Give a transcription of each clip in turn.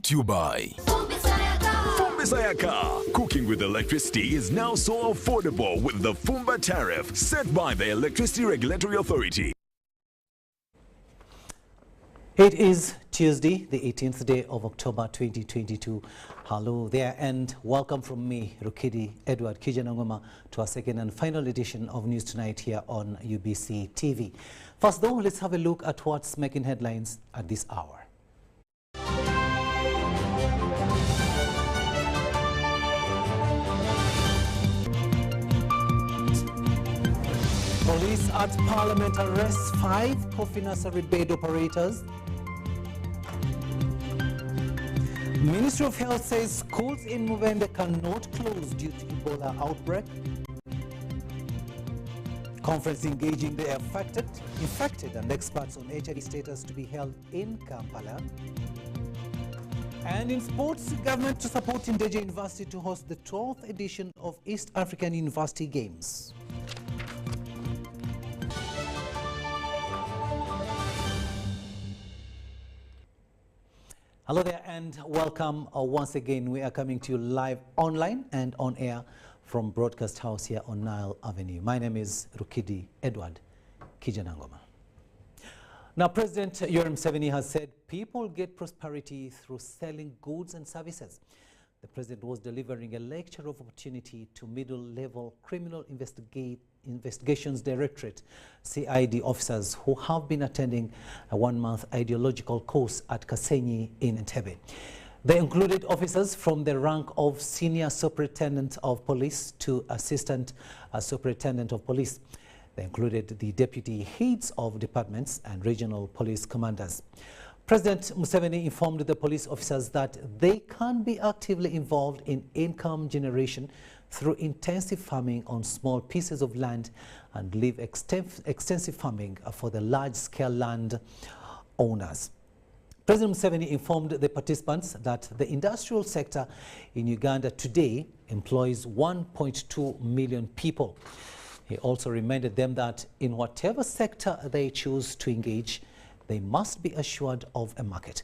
to you by Sayaka. Cooking with electricity is now so affordable with the Fumba tariff set by the Electricity Regulatory Authority. It is Tuesday, the 18th day of October 2022. Hello there and welcome from me, Rukidi Kiijannangoma, to our second and final edition of News Tonight here on UBC TV. First though, let's have a look at what's making headlines at this hour. Police at Parliament arrests 5 coffee nursery bed operators. Ministry of Health says schools in Mubende cannot close due to Ebola outbreak. Conference engaging the infected and experts on HIV status to be held in Kampala. And in sports, government to support Indeje University to host the 12th edition of East African University Games. Hello there and welcome once again. We are coming to you live online and on air from Broadcast House here on Nile Avenue. My name is Rukidi Kiijannangoma. Now, President Yoweri Museveni has said people get prosperity through selling goods and services. The president was delivering a lecture of opportunity to middle-level criminal investigations directorate CID officers who have been attending a one-month ideological course at Kasenyi in Entebbe. They included officers from the rank of Senior Superintendent of Police to Assistant Superintendent of Police. They included the deputy heads of departments and regional police commanders. President Museveni informed the police officers that they can be actively involved in income generation through intensive farming on small pieces of land and leave extensive farming for the large-scale land owners. President Museveni informed the participants that the industrial sector in Uganda today employs 1.2 million people. He also reminded them that in whatever sector they choose to engage, they must be assured of a market.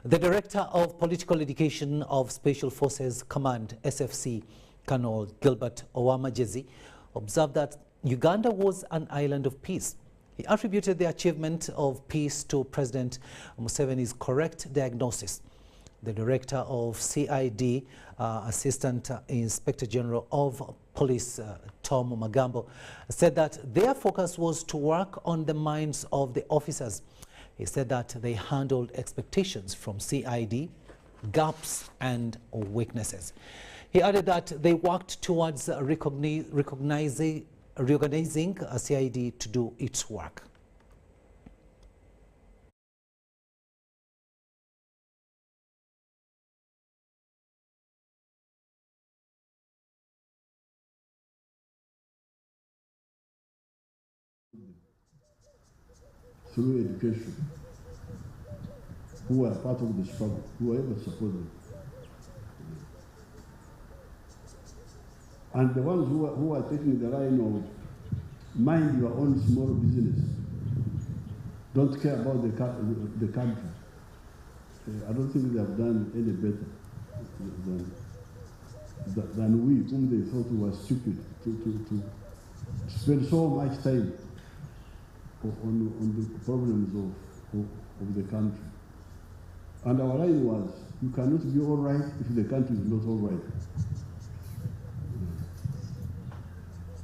The Director of Political Education of Special Forces Command, SFC, Colonel Gilbert Owamajezi, observed that Uganda was an island of peace. He attributed the achievement of peace to President Museveni's correct diagnosis. The Director of CID, Assistant Inspector General of Police, Tom Magambo, said that their focus was to work on the minds of the officers. He said that they handled expectations from CID, gaps and weaknesses. He added that they worked towards reorganizing CID to do its work. Through education, who are part of the struggle, whoever supported it. And the ones who are taking the line of mind your own small business, don't care about the country. I don't think they have done any better than we, whom they thought were stupid, to spend so much time on the problems of the country. And our line was, you cannot be all right if the country is not all right.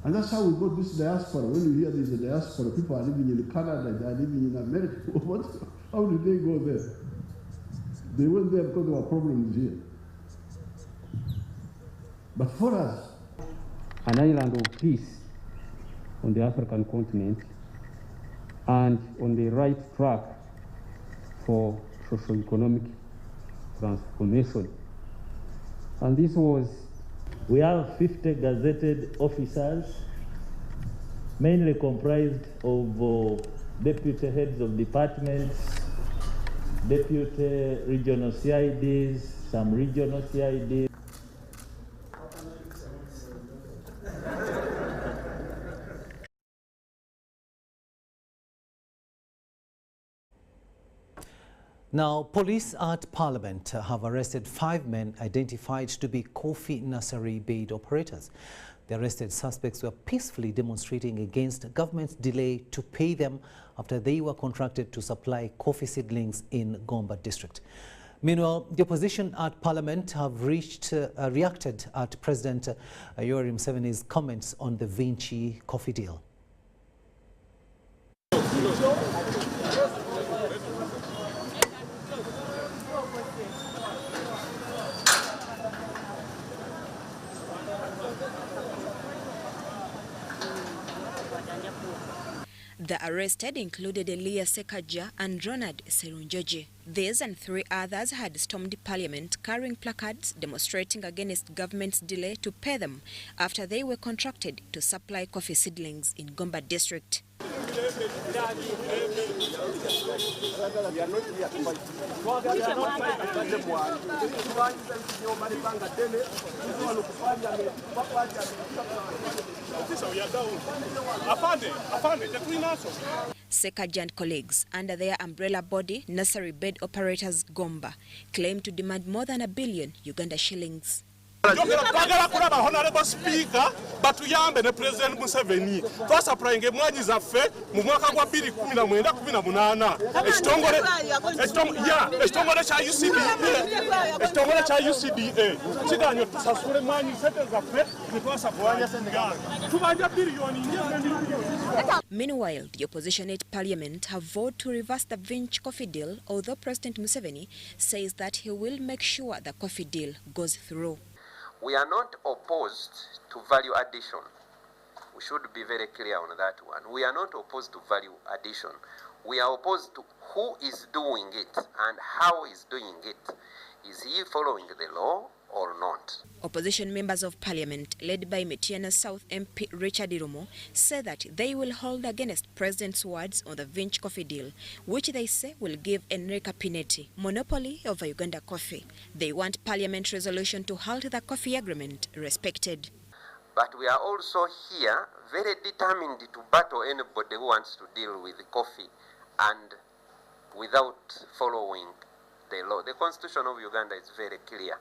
And that's how we got this diaspora. When you hear there's a diaspora, people are living in Canada, they are living in America. How did they go there? They went there because there were problems here. But for us, an island of peace on the African continent and on the right track for socio-economic transformation. And this was... We have 50 gazetted officers, mainly comprised of deputy heads of departments, deputy regional CIDs, some regional CIDs. Now, police at Parliament have arrested 5 men identified to be coffee nursery bed operators. The arrested suspects were peacefully demonstrating against government's delay to pay them after they were contracted to supply coffee seedlings in Gomba district. Meanwhile, the opposition at Parliament have reacted at President Yoweri Museveni's comments on the Vinci coffee deal. The arrested included Elias Sekaja and Ronald Serunjoji. These and 3 others had stormed Parliament carrying placards demonstrating against government's delay to pay them after they were contracted to supply coffee seedlings in Gomba district. Sekaja and colleagues, under their umbrella body, Nursery Bed Operators Gomba, claim to demand more than $1 billion Uganda shillings. Honorable Speaker, batuyambe ne President Museveni twasapurayinga emwanyi zaffe mu mwaka gwa 2018 ekitongole kya UCDA kiganye tusasule emwanyi sente zaffe netwasapurayinga tubanja biliyoni. Meanwhile, the opposition at Parliament have voted to reverse the Vinci coffee deal, although President Museveni says that he will make sure the coffee deal goes through. We are not opposed to value addition. We should be very clear on that one. We are not opposed to value addition. We are opposed to who is doing it and how is doing it. Is he following the law or not? Opposition members of Parliament, led by Metiana South MP Richard Irumo, say that they will hold against President's words on the Vinci coffee deal, which they say will give Enrica Pinetti monopoly over Uganda coffee. They want Parliament resolution to halt the coffee agreement respected. But we are also here very determined to battle anybody who wants to deal with coffee and without following the law. The Constitution of Uganda is very clear.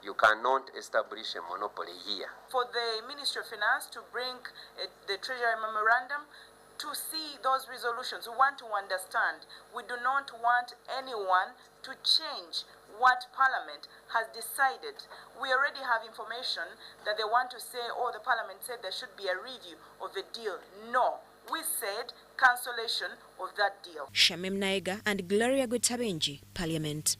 You cannot establish a monopoly here. For the Ministry of Finance to bring the Treasury Memorandum to see those resolutions, we want to understand. We do not want anyone to change what Parliament has decided. We already have information that they want to say, oh, the Parliament said there should be a review of the deal. No, we said cancellation of that deal. Shamim Naiga and Gloria Gutabenji, Parliament.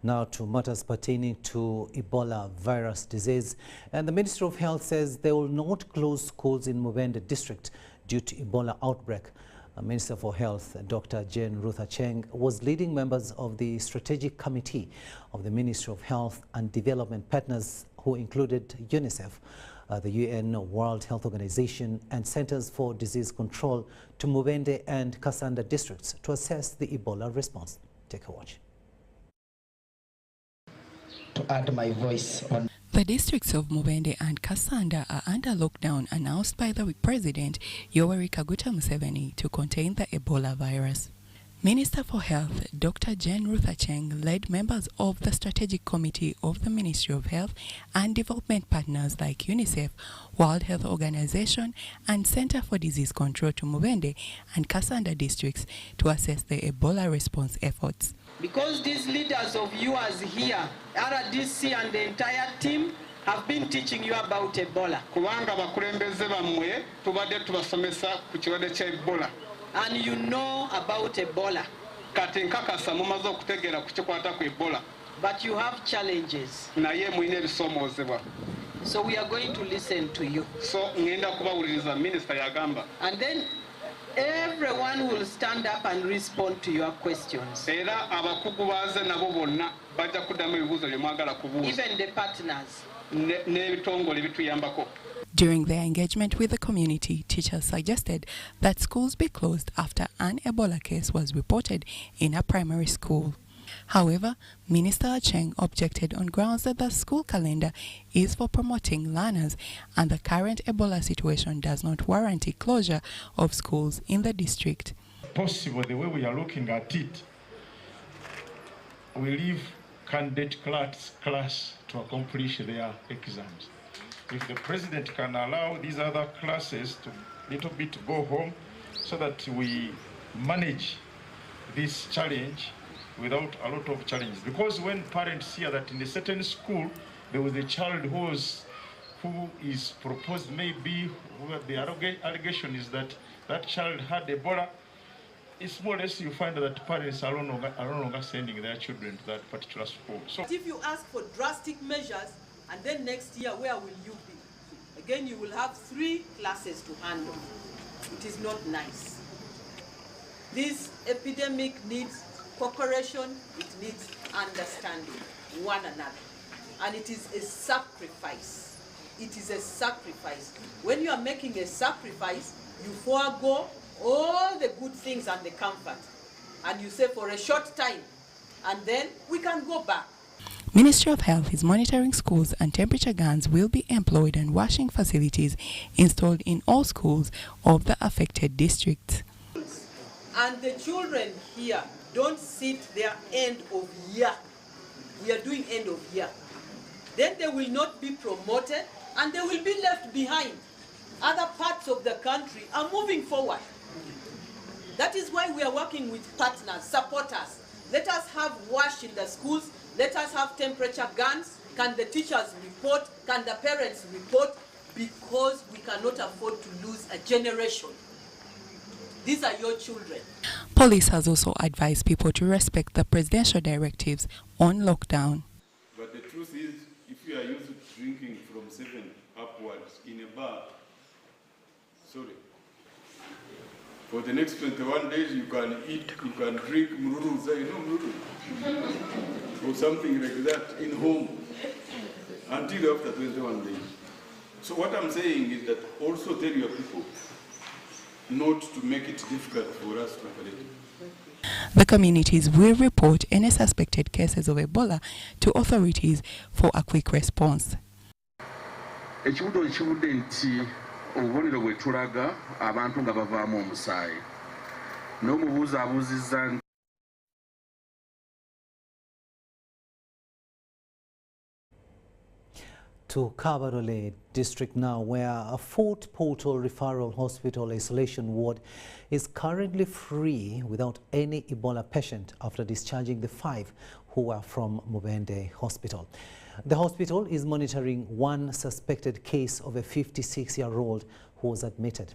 Now to matters pertaining to Ebola virus disease. And the Ministry of Health says they will not close schools in Mubende district due to Ebola outbreak. Minister for Health, Dr. Jane Ruth Acheng, was leading members of the Strategic Committee of the Ministry of Health and Development partners who included UNICEF, the UN World Health Organization and Centers for Disease Control to Mubende and Kasanda districts to assess the Ebola response. Take a watch. To add my voice on. The districts of Mubende and Kasanda are under lockdown announced by the President Yoweri Kaguta Museveni to contain the Ebola virus. Minister for Health, Dr. Jane Ruth Acheng, led members of the Strategic Committee of the Ministry of Health and Development partners like UNICEF, World Health Organization and Center for Disease Control to Mubende and Kasanda districts to assess the Ebola response efforts. Because these leaders of yours here, RDC and the entire team, have been teaching you about Ebola. And you know about Ebola. But you have challenges. So we are going to listen to you. And then everyone will stand up and respond to your questions. Even the partners. During their engagement with the community, teachers suggested that schools be closed after an Ebola case was reported in a primary school. However, Minister Acheng objected on grounds that the school calendar is for promoting learners and the current Ebola situation does not warrant closure of schools in the district. possible, the way we are looking at it, we leave candidate class to accomplish their exams. If the president can allow these other classes to little bit go home so that we manage this challenge without a lot of challenges. Because when parents hear that in a certain school there was a child who is proposed, maybe the allegation is that that child had Ebola, it's more or less you find that parents are no longer sending their children to that particular school. So if you ask for drastic measures, and then next year, where will you be? Again, you will have 3 classes to handle. It is not nice. This epidemic needs cooperation, it needs understanding one another. And it is a sacrifice. It is a sacrifice. When you are making a sacrifice, you forego all the good things and the comfort. And you say for a short time, and then we can go back. Ministry of Health is monitoring schools, and temperature guns will be employed and washing facilities installed in all schools of the affected districts. And the children here don't sit their end of year. We are doing end of year. Then they will not be promoted and they will be left behind. Other parts of the country are moving forward. That is why we are working with partners, supporters. Let us have wash in the schools. Let us have temperature guns. Can the teachers report? Can the parents report? Because we cannot afford to lose a generation. These are your children. Police has also advised people to respect the presidential directives on lockdown. But the truth is, if you are used to drinking from 7 upwards in a bar, for the next 21 days you can eat, you can drink mururu, you know mururu, or something like that in home until after 21 days. So what I'm saying is that also tell your people not to make it difficult for us to operate. The communities will report any suspected cases of Ebola to authorities for a quick response. Obubonero bwe tulaga abantu nga bavaamu omusaayi n'omubuuza abuuzizza. To Kabarole district now, where a Fort Portal Referral Hospital isolation ward is currently free without any Ebola patient after discharging the 5 who are from Mubende Hospital. The hospital is monitoring one suspected case of a 56-year-old who was admitted.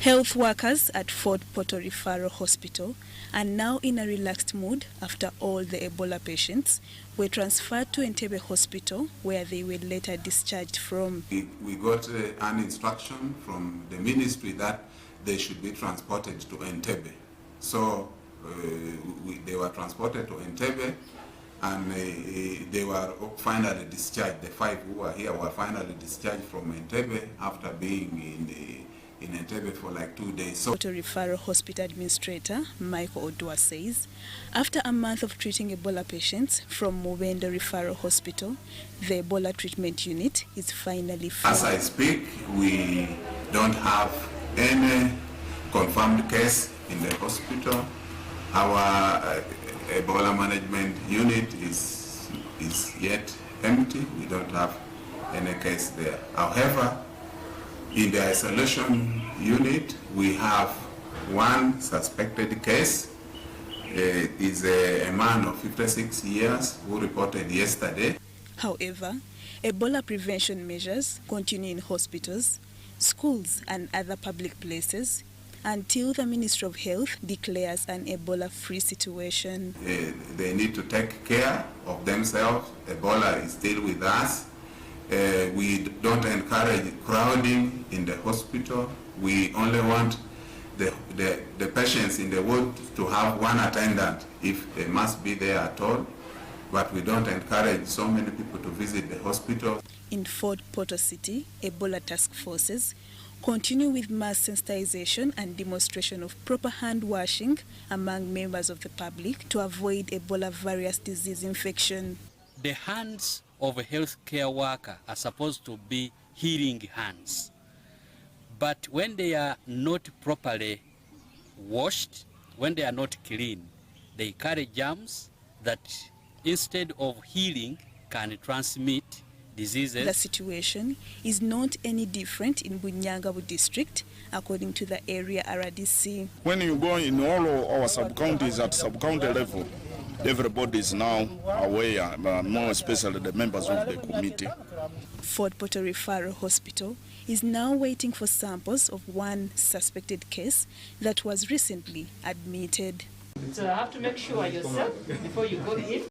Health workers at Fort Portal Referral Hospital are now in a relaxed mood after all the Ebola patients were transferred to Entebbe Hospital, where they were later discharged from. We got an instruction from the ministry that they should be transported to Entebbe. So they were transported to Entebbe, and they were finally discharged. The 5 who were here were finally discharged from Entebbe after being in Entebbe for like 2 days. So, Referral Hospital Administrator Michael Odua says, after a month of treating Ebola patients from Mubende Referral Hospital, the Ebola treatment unit is finally full. As I speak, we don't have any confirmed case in the hospital. Our Ebola management unit is yet empty. We don't have any case there. However, in the isolation unit, we have one suspected case. It is a man of 56 years who reported yesterday. However, Ebola prevention measures continue in hospitals, schools and other public places until the Ministry of Health declares an Ebola-free situation. They need to take care of themselves. Ebola is still with us. We don't encourage crowding in the hospital. We only want the patients in the ward to have one attendant if they must be there at all. But we don't encourage so many people to visit the hospital. In Fort Portal City, Ebola task forces continue with mass sensitization and demonstration of proper hand washing among members of the public to avoid Ebola various disease infection. The hands of a healthcare worker are supposed to be healing hands. But when they are not properly washed. When they are not clean, they carry germs that instead of healing can transmit diseases. The situation is not any different in Bunyagabu district, according to the area RDC. When you go in all our sub-counties at sub-county level, everybody is now aware, more especially the members of the committee. Fort Portal Referral Hospital is now waiting for samples of one suspected case that was recently admitted. So I have to make sure yourself before you go in.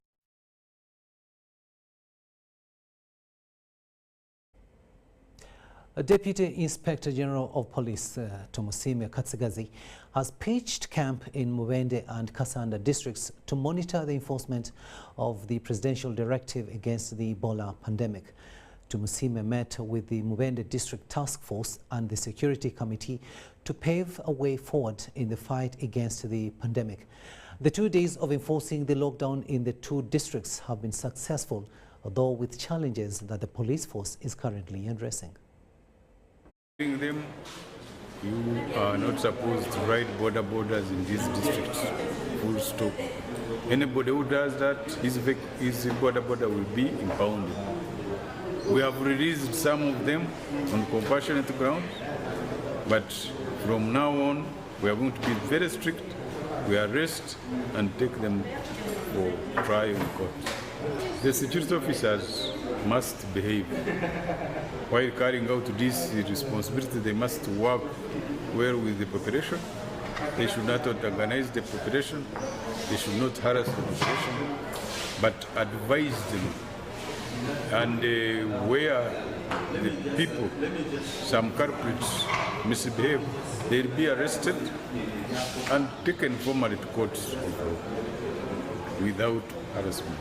A Deputy Inspector General of Police, Tomusime Katsigazi, has pitched camp in Mubende and Kasanda districts to monitor the enforcement of the presidential directive against the Ebola pandemic. Tomusime met with the Mubende District Task Force and the Security Committee to pave a way forward in the fight against the pandemic. The 2 days of enforcing the lockdown in the 2 districts have been successful, although with challenges that the police force is currently addressing. Them, you are not supposed to ride borders in these districts, full stop. Anybody who does that, his border will be impounded. We have released some of them on compassionate ground, but from now on, we are going to be very strict. We arrest and take them for trial in court. The security officers must behave. While carrying out this responsibility, they must work well with the population. They should not antagonize the population. They should not harass the population, but advise them. And where the people, some culprits, misbehave, they'll be arrested and taken formally to court without harassment.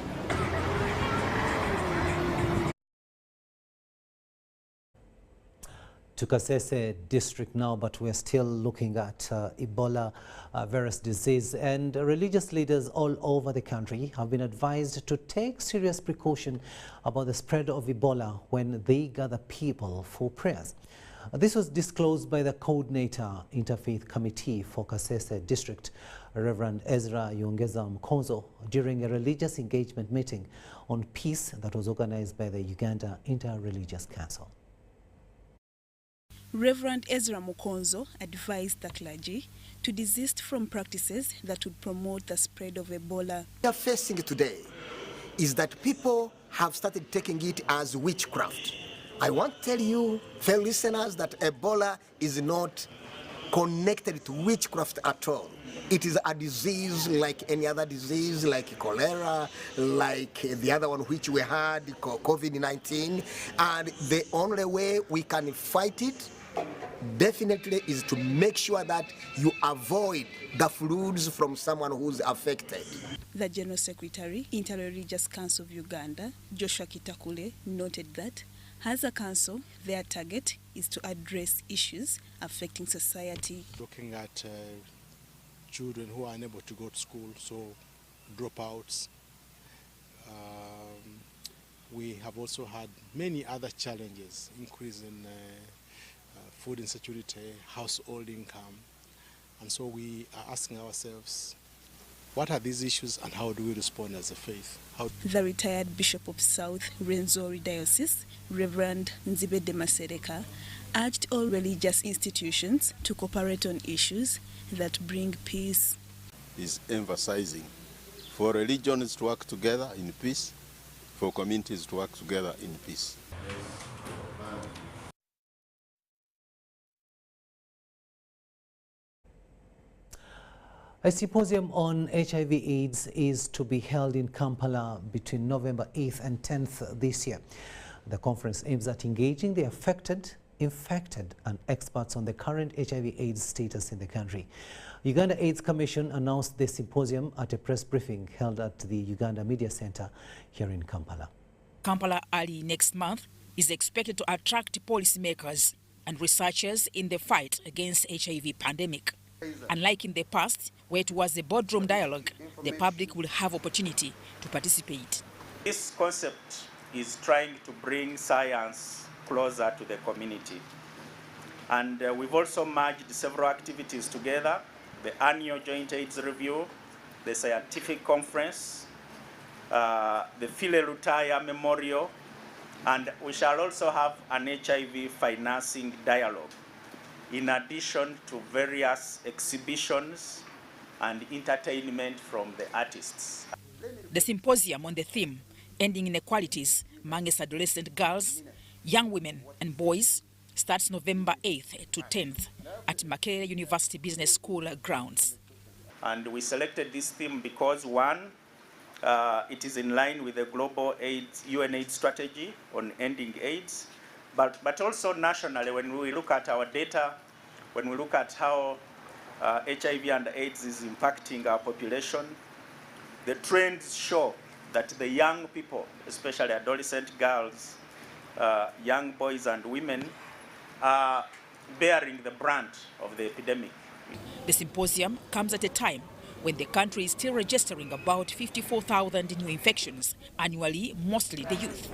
To Kasese district now, but we're still looking at Ebola virus disease, and religious leaders all over the country have been advised to take serious precaution about the spread of Ebola when they gather people for prayers. This was disclosed by the coordinator Interfaith Committee for Kasese district, Reverend Ezra Yongeza Mkonzo, during a religious engagement meeting on peace that was organized by the Uganda Inter-Religious Council. Reverend Ezra Mukonzo advised the clergy to desist from practices that would promote the spread of Ebola. What we are facing today is that people have started taking it as witchcraft. I want to tell you, fellow listeners, that Ebola is not connected to witchcraft at all. It is a disease like any other disease, like cholera, like the other one which we had, COVID-19. And the only way we can fight it definitely is to make sure that you avoid the fluids from someone who's affected. The General Secretary, Inter-Religious Council of Uganda, Joshua Kitakule, noted that as a council, their target is to address issues affecting society. Looking at children who are unable to go to school, so dropouts. We have also had many other challenges, increase in food insecurity, household income. And so we are asking ourselves, what are these issues and how do we respond as a faith? The retired Bishop of South Rwenzori Diocese, Reverend Nzibede Masereka, urged all religious institutions to cooperate on issues that bring peace. Is emphasizing for religions to work together in peace, for communities to work together in peace. A symposium on HIV AIDS is to be held in Kampala between November 8th and 10th this year. The conference aims at engaging the affected, infected and experts on the current HIV AIDS status in the country. Uganda AIDS Commission announced the symposium at a press briefing held at the Uganda Media Center here in Kampala. Kampala early next month is expected to attract policymakers and researchers in the fight against HIV pandemic. Unlike in the past, where it was a boardroom dialogue, the public will have opportunity to participate. This concept is trying to bring science closer to the community. And we've also merged several activities together. the annual Joint AIDS Review, the scientific conference, the File Lutaya Memorial, and we shall also have an HIV financing dialogue, in addition to various exhibitions and entertainment from the artists. The symposium on the theme, Ending Inequalities Amongst Adolescent Girls, Young Women and Boys, starts November 8th to 10th at Makerere University Business School grounds. And we selected this theme because, one, it is in line with the global AIDS, UN AIDS strategy on ending AIDS, but also nationally, when we look at our data, when we look at how HIV and AIDS is impacting our population, the trends show that the young people, especially adolescent girls, young boys and women, are bearing the brunt of the epidemic. The symposium comes at a time when the country is still registering about 54,000 new infections annually, mostly the youth.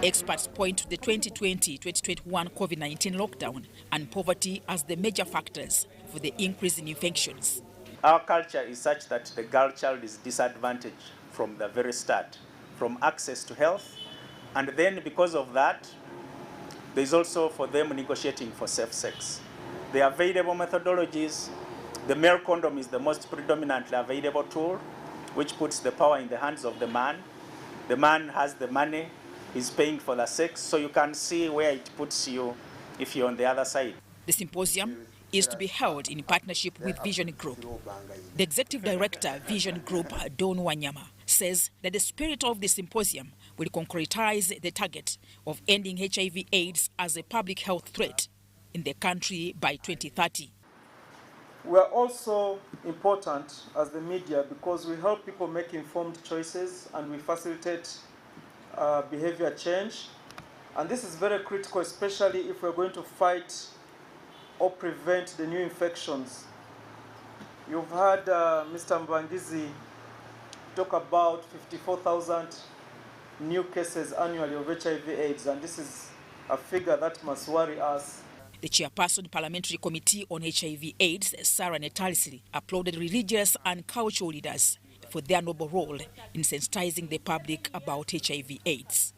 Experts point to the 2020-2021 COVID-19 lockdown and poverty as the major factors for the increase in infections. Our culture is such that the girl child is disadvantaged from the very start, from access to health, and then because of that, there's also for them negotiating for safe sex. The available methodologies, the male condom is the most predominantly available tool, which puts the power in the hands of the man. The man has the money, he's paying for the sex, so you can see where it puts you if you're on the other side. The symposium is to be held in partnership with Vision Group. The Executive Director, Vision Group, Don Wanyama, says that the spirit of the symposium will concretize the target of ending HIV AIDS as a public health threat in the country by 2030. We are also important as the media because we help people make informed choices and we facilitate behavior change. And this is very critical, especially if we're going to fight or prevent the new infections. You've heard Mr. Mbangizi talk about 54,000 new cases annually of HIV AIDS, and this is a figure that must worry us. The chairperson Parliamentary Committee on HIV AIDS, Sarah Netalisiri, applauded religious and cultural leaders for their noble role in sensitizing the public about HIV AIDS.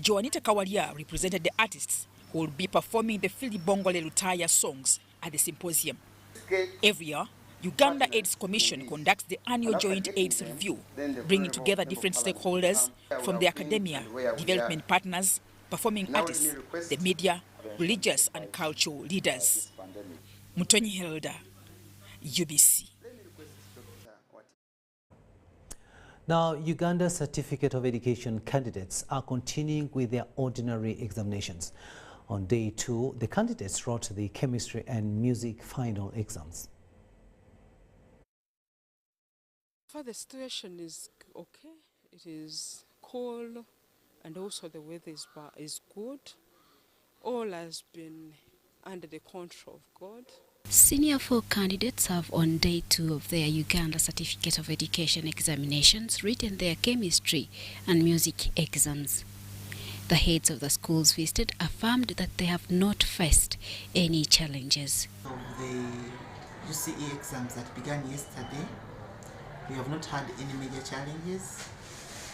Joanita Kawalia represented the artists who will be performing the Fili Bongole Lutaya songs at the symposium. Every year, Uganda AIDS Commission conducts the annual Joint AIDS Review, bringing together different stakeholders from the academia, development partners, performing artists, the media, religious and cultural leaders. Mutonyi Helda, UBC. Now, Uganda Certificate of Education candidates are continuing with their ordinary examinations. On day 2, the candidates wrote the chemistry and music final exams. For the situation is okay. It is cold and also the weather is good. All has been under the control of God. Senior 4 candidates have on day 2 of their Uganda Certificate of Education examinations written their chemistry and music exams. The heads of the schools visited affirmed that they have not faced any challenges. Of the UCE exams that began yesterday, we have not had any major challenges.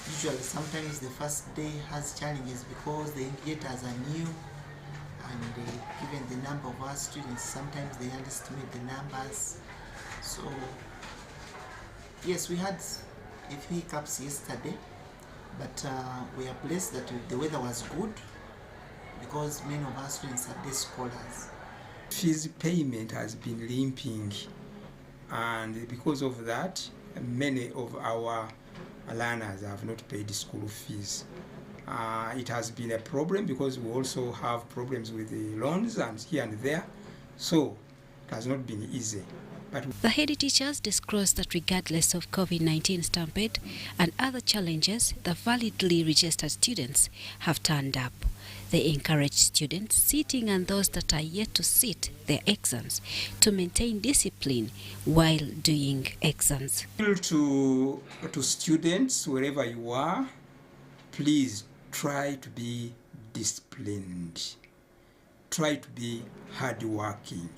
Usually sometimes the first day has challenges because the indicators are new, and given the number of our students, sometimes they underestimate the numbers. So yes, we had a few hiccups yesterday, but we are blessed that the weather was good because many of our students are day scholars. Fees payment has been limping, and because of that, many of our learners have not paid school fees. It has been a problem because we also have problems with the loans and here and there, so it has not been easy. But the head teachers disclosed that regardless of COVID-19 stampede and other challenges, the validly registered students have turned up. They encourage students sitting and those that are yet to sit their exams to maintain discipline while doing exams. To students, wherever you are, please try to be disciplined. Try to be hardworking.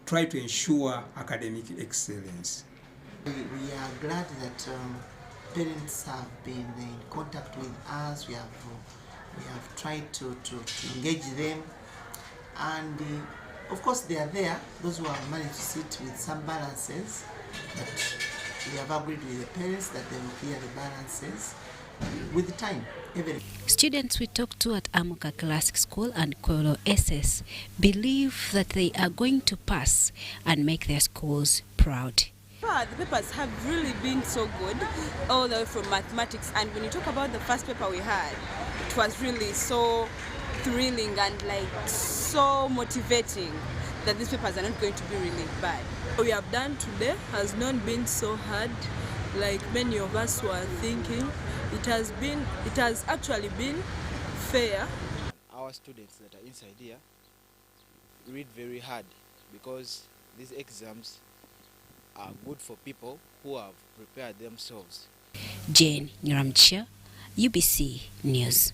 try to ensure academic excellence. We are glad that parents have been in contact with us. We have tried to engage them, and of course they are there, those who have managed to sit with some balances, but we have agreed with the parents that they will clear the balances with time. Students we talked to at Amuka Classic School and Kolo SS believe that they are going to pass and make their schools proud. The papers have really been so good, all the way from mathematics, and when you talk about the first paper we had, it was really so thrilling and like so motivating that these papers are not going to be really bad. What we have done today has not been so hard like many of us were thinking. It has actually been fair. Our students that are inside here read very hard because these exams are good for people who have prepared themselves. Jane Nyiramcha, UBC News.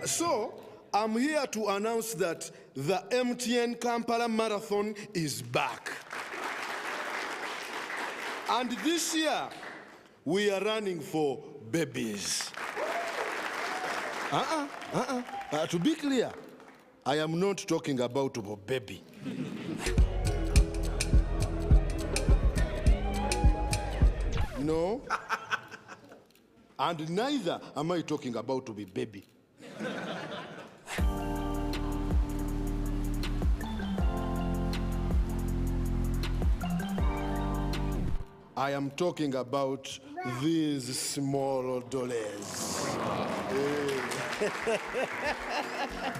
So, I'm here to announce that the MTN Kampala Marathon is back. And this year, we are running for babies. To be clear, I am not talking about a baby. No. And neither am I talking about to be baby. I am talking about these small dollars.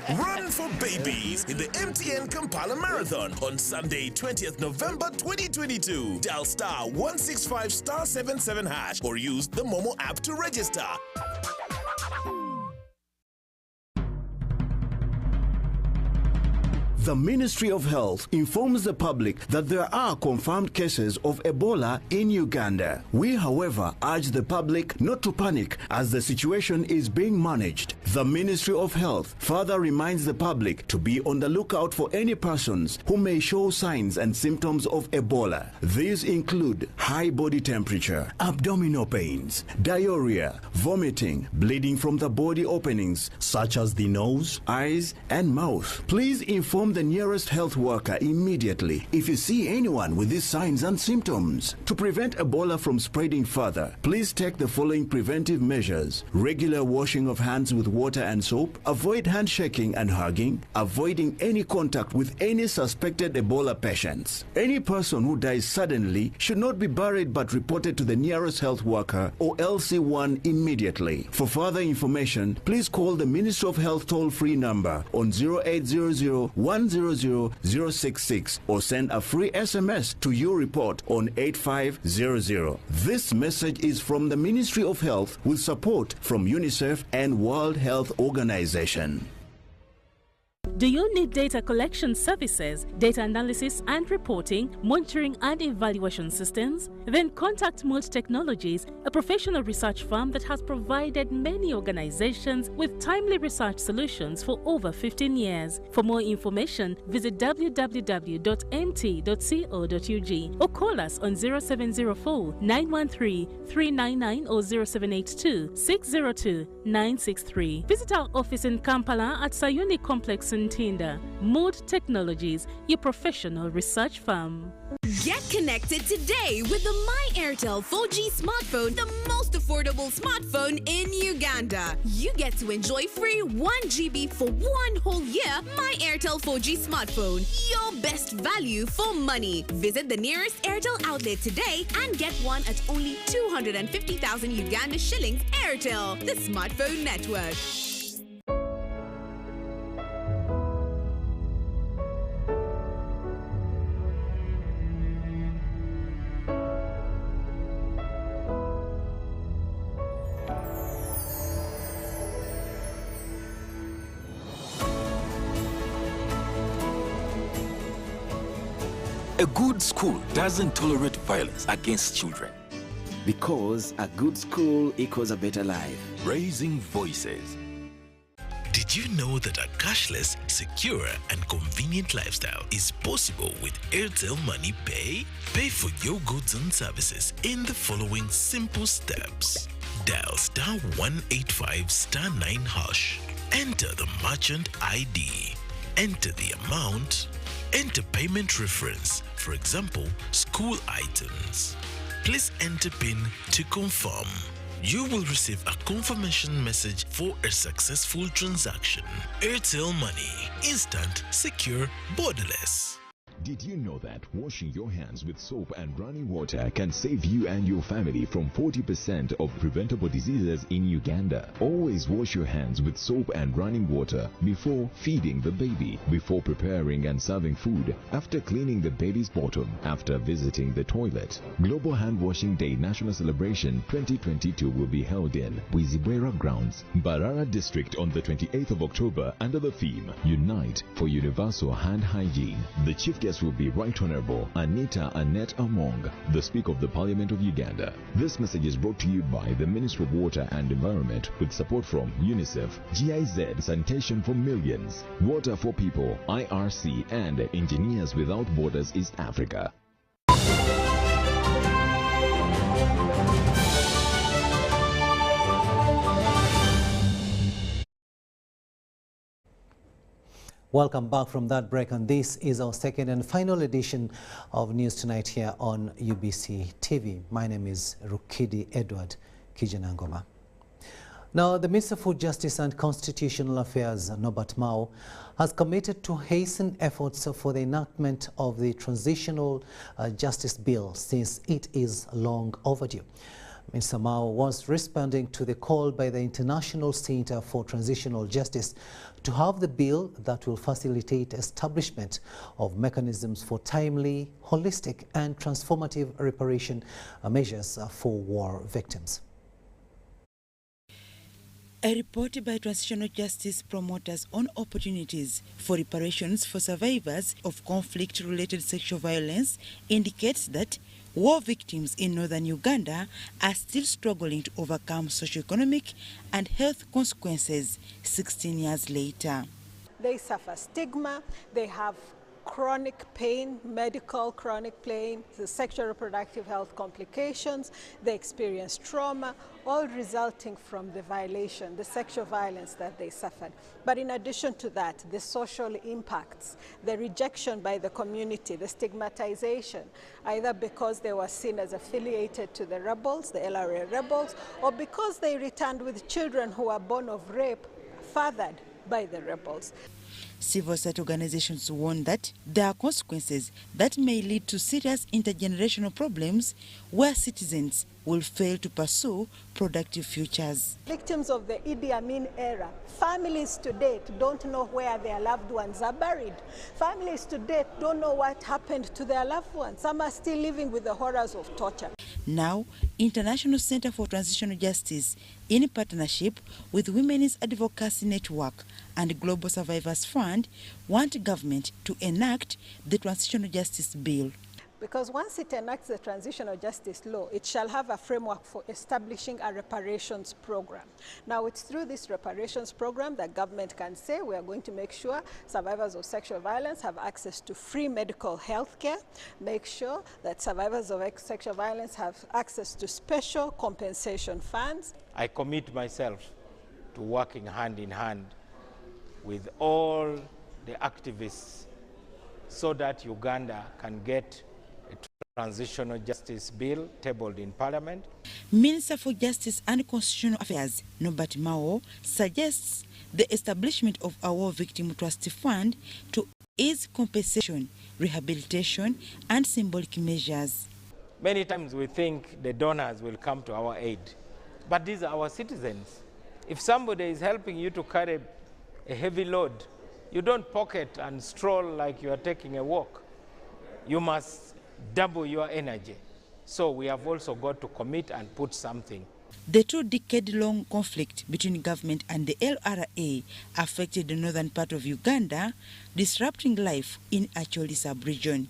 Run for babies in the MTN Kampala Marathon on Sunday, 20th November 2022. Dial *165*77# or use the Momo app to register. The Ministry of Health informs the public that there are confirmed cases of Ebola in Uganda. We, however, urge the public not to panic as the situation is being managed. The Ministry of Health further reminds the public to be on the lookout for any persons who may show signs and symptoms of Ebola. These include high body temperature, abdominal pains, diarrhea, vomiting, bleeding from the body openings such as the nose, eyes, and mouth. Please inform the nearest health worker immediately if you see anyone with these signs and symptoms. To prevent Ebola from spreading further, please take the following preventive measures: regular washing of hands with water and soap, avoid handshaking and hugging, avoiding any contact with any suspected Ebola patients. Any person who dies suddenly should not be buried but reported to the nearest health worker or LC1 immediately. For further information, please call the Ministry of Health toll-free number on 0800-100-066 or send a free SMS to your report on 8500. This message is from the Ministry of Health with support from UNICEF and World Health Organization. Do you need data collection services, data analysis and reporting, monitoring and evaluation systems? Then contact Mold Technologies, a professional research firm that has provided many organizations with timely research solutions for over 15 years. For more information, visit www.mt.co.ug or call us on 0704 913 399 or 0782 602 963. Visit our office in Kampala at Sayuni Complex in Tinda. Mood Technologies, your professional research firm. Get connected today with the My Airtel 4G smartphone, the most affordable smartphone in Uganda. You get to enjoy free 1 GB for 1 whole year. My Airtel 4G smartphone, your best value for money. Visit the nearest Airtel outlet today and get one at only 250,000 Uganda shillings. Airtel, the smartphone network. A good school doesn't tolerate violence against children. Because a good school equals a better life. Raising voices. Did you know that a cashless, secure, and convenient lifestyle is possible with Airtel Money Pay? Pay for your goods and services in the following simple steps. Dial *185*9#. Enter the merchant ID. Enter the amount. Enter payment reference, for example, school items. Please enter PIN to confirm. You will receive a confirmation message for a successful transaction. Airtel Money. Instant, secure, borderless. Did you know that washing your hands with soap and running water can save you and your family from 40% of preventable diseases in Uganda? Always wash your hands with soap and running water before feeding the baby, before preparing and serving food, after cleaning the baby's bottom, after visiting the toilet. Global Hand Washing Day National Celebration 2022 will be held in Wizibwera Grounds, Barara District on the 28th of October under the theme Unite for Universal Hand Hygiene. The Chief Guest will be Right Honorable Anita Annette Among, the Speaker of the Parliament of Uganda. This message is brought to you by the Ministry of Water and Environment with support from UNICEF, GIZ Sanitation for Millions, Water for People, IRC, and Engineers Without Borders East Africa. Welcome back from that break, and this is our second and final edition of News Tonight here on UBC TV. My name is Rukidi Kiijannangoma. Now, the Minister for Justice and Constitutional Affairs, Norbert Mao, has committed to hasten efforts for the enactment of the Transitional Justice Bill, since it is long overdue. Mr. Mao was responding to the call by the International Center for Transitional Justice to have the bill that will facilitate establishment of mechanisms for timely, holistic, and transformative reparation measures for war victims. A report by Transitional Justice promoters on opportunities for reparations for survivors of conflict-related sexual violence indicates that war victims in northern Uganda are still struggling to overcome socioeconomic and health consequences 16 years later. They suffer stigma, they have chronic pain, medical chronic pain, the sexual reproductive health complications, they experience trauma, all resulting from the violation, the sexual violence that they suffered. But in addition to that, the social impacts, the rejection by the community, the stigmatization, either because they were seen as affiliated to the rebels, the LRA rebels, or because they returned with children who were born of rape, fathered by the rebels. Civil society organizations warn that there are consequences that may lead to serious intergenerational problems where citizens will fail to pursue productive futures. Victims of the Idi Amin era, families to date don't know where their loved ones are buried. Families to date don't know what happened to their loved ones. Some are still living with the horrors of torture. Now, International Center for Transitional Justice, in partnership with Women's Advocacy Network and Global Survivors Fund, want government to enact the Transitional Justice Bill. Because once it enacts the Transitional Justice Law, it shall have a framework for establishing a reparations program. Now, it's through this reparations program that government can say we are going to make sure survivors of sexual violence have access to free medical health care, make sure that survivors of sexual violence have access to special compensation funds. I commit myself to working hand in hand with all the activists so that Uganda can get Transitional Justice Bill tabled in Parliament. Minister for Justice and Constitutional Affairs, Norbert Mao, suggests the establishment of a War Victim Trust Fund to ease compensation, rehabilitation, and symbolic measures. Many times we think the donors will come to our aid, but these are our citizens. If somebody is helping you to carry a heavy load, you don't pocket and stroll like you are taking a walk. You must double your energy. So we have also got to commit and put something. The 2-decade-long conflict between government and the LRA affected the northern part of Uganda, disrupting life in Acholi sub-region.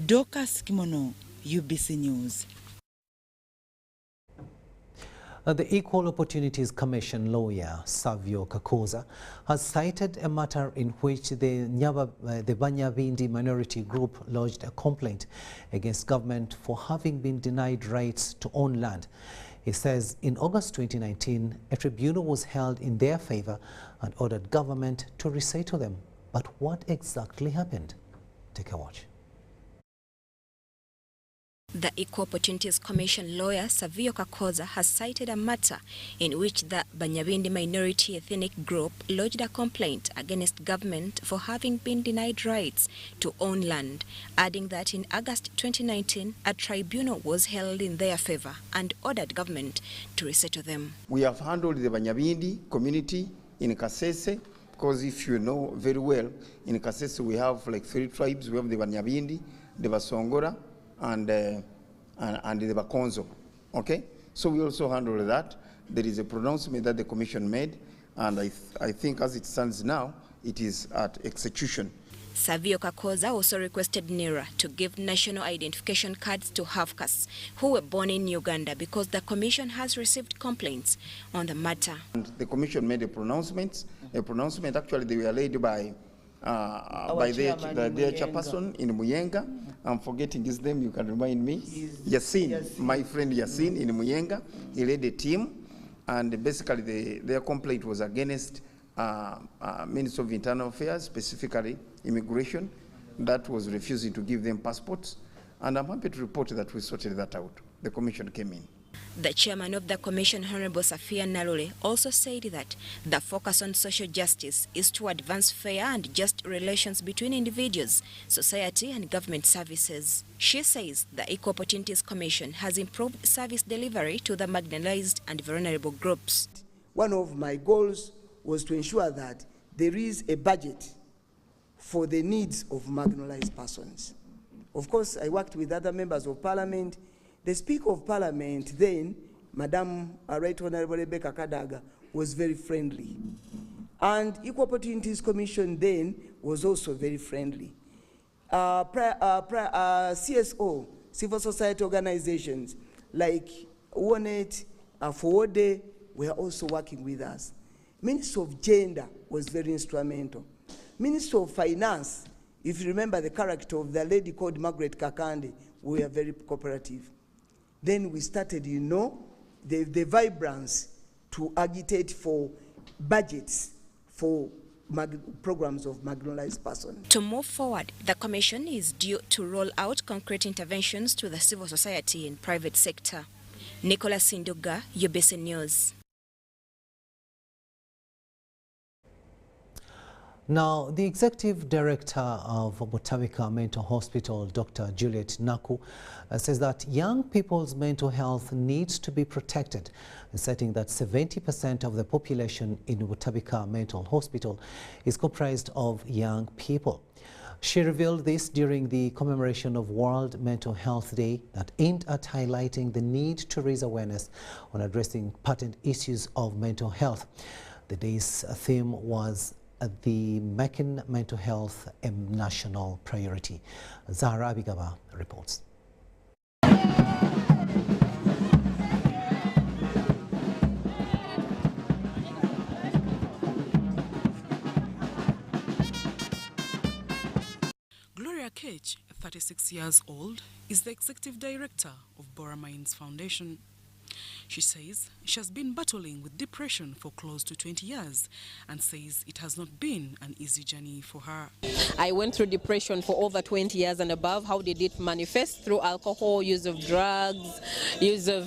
Dorcas Kimono, UBC News. The Equal Opportunities Commission lawyer, Savio Kakoza, has cited a matter in which the Banyabindi minority group lodged a complaint against government for having been denied rights to own land. He says in August 2019, a tribunal was held in their favor and ordered government to resettle them. But what exactly happened? Take a watch. The Equal Opportunities Commission lawyer Savio Kakoza has cited a matter in which the Banyabindi minority ethnic group lodged a complaint against government for having been denied rights to own land, adding that in August 2019 a tribunal was held in their favor and ordered government to resettle them. We have handled the Banyabindi community in Kasese, because if you know very well, in Kasese we have like 3 tribes. We have the Banyabindi, the Basongora, and the Bakonzo, okay? So we also handle that. There is a pronouncement that the commission made, and I think as it stands now, it is at execution. Savio Kakoza also requested NIRA to give national identification cards to Hafkas who were born in Uganda because the commission has received complaints on the matter. And the commission made a pronouncement. Actually they were led by their chairperson in Muyenga. I'm forgetting his name, you can remind me. Yasin, my friend Yasin in Muyenga. He led a team, and basically their complaint was against Minister of Internal Affairs, specifically immigration, that was refusing to give them passports. And I'm happy to report that we sorted that out. The commission came in. The chairman of the commission, Honorable Safia Narule, also said that the focus on social justice is to advance fair and just relations between individuals, society and government services. She says the Equal Opportunities Commission has improved service delivery to the marginalized and vulnerable groups. One of my goals was to ensure that there is a budget for the needs of marginalized persons. Of course, I worked with other members of parliament. The Speaker of Parliament then, Madam Right Honorable Rebecca Kadaga, was very friendly. And Equal Opportunities Commission then was also very friendly. CSO, civil society organizations like UNET, Forward, were also working with us. Minister of Gender was very instrumental. Minister of Finance, if you remember the character of the lady called Margaret Kakande, we were very cooperative. Then we started, the vibrance to agitate for budgets for programs of marginalized persons. To move forward, the commission is due to roll out concrete interventions to the civil society and private sector. Nicholas Sinduga, UBC News. Now, the Executive Director of Butavika Mental Hospital, Dr. Juliet Naku, says that young people's mental health needs to be protected, citing that 70% of the population in Butavika Mental Hospital is comprised of young people. She revealed this during the commemoration of World Mental Health Day that aimed at highlighting the need to raise awareness on addressing patent issues of mental health. The day's theme was the making mental health a national priority. Zahra Abigaba reports. Gloria Cage, 36 years old, is the executive director of Bora Mines Foundation. She says she has been battling with depression for close to 20 years and says it has not been an easy journey for her. I went through depression for over 20 years and above. How did it manifest? Through alcohol, use of drugs, use of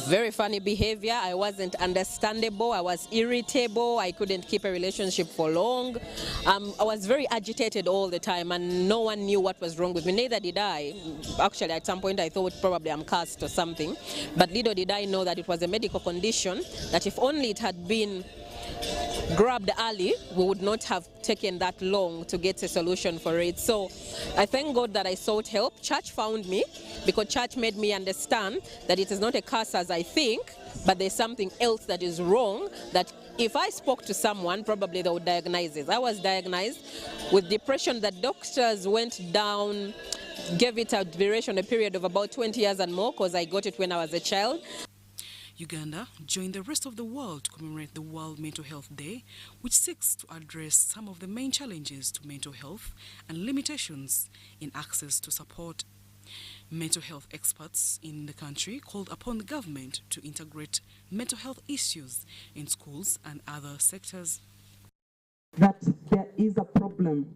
very funny behavior. I wasn't understandable. I was irritable. I couldn't keep a relationship for long. I was very agitated all the time and no one knew what was wrong with me. Neither did I. Actually, at some point I thought probably I'm cursed or something. But little did I know that it was a medical condition, that if only it had been grabbed early, we would not have taken that long to get a solution for it. So I thank God that I sought help. Church found me because church made me understand that it is not a curse as I think, but there's something else that is wrong, that if I spoke to someone, probably they would diagnose it. I was diagnosed with depression that doctors went down, gave it a duration, a period of about 20 years and more, because I got it when I was a child. Uganda joined the rest of the world to commemorate the World Mental Health Day, which seeks to address some of the main challenges to mental health and limitations in access to support. Mental health experts in the country called upon the government to integrate mental health issues in schools and other sectors. That there is a problem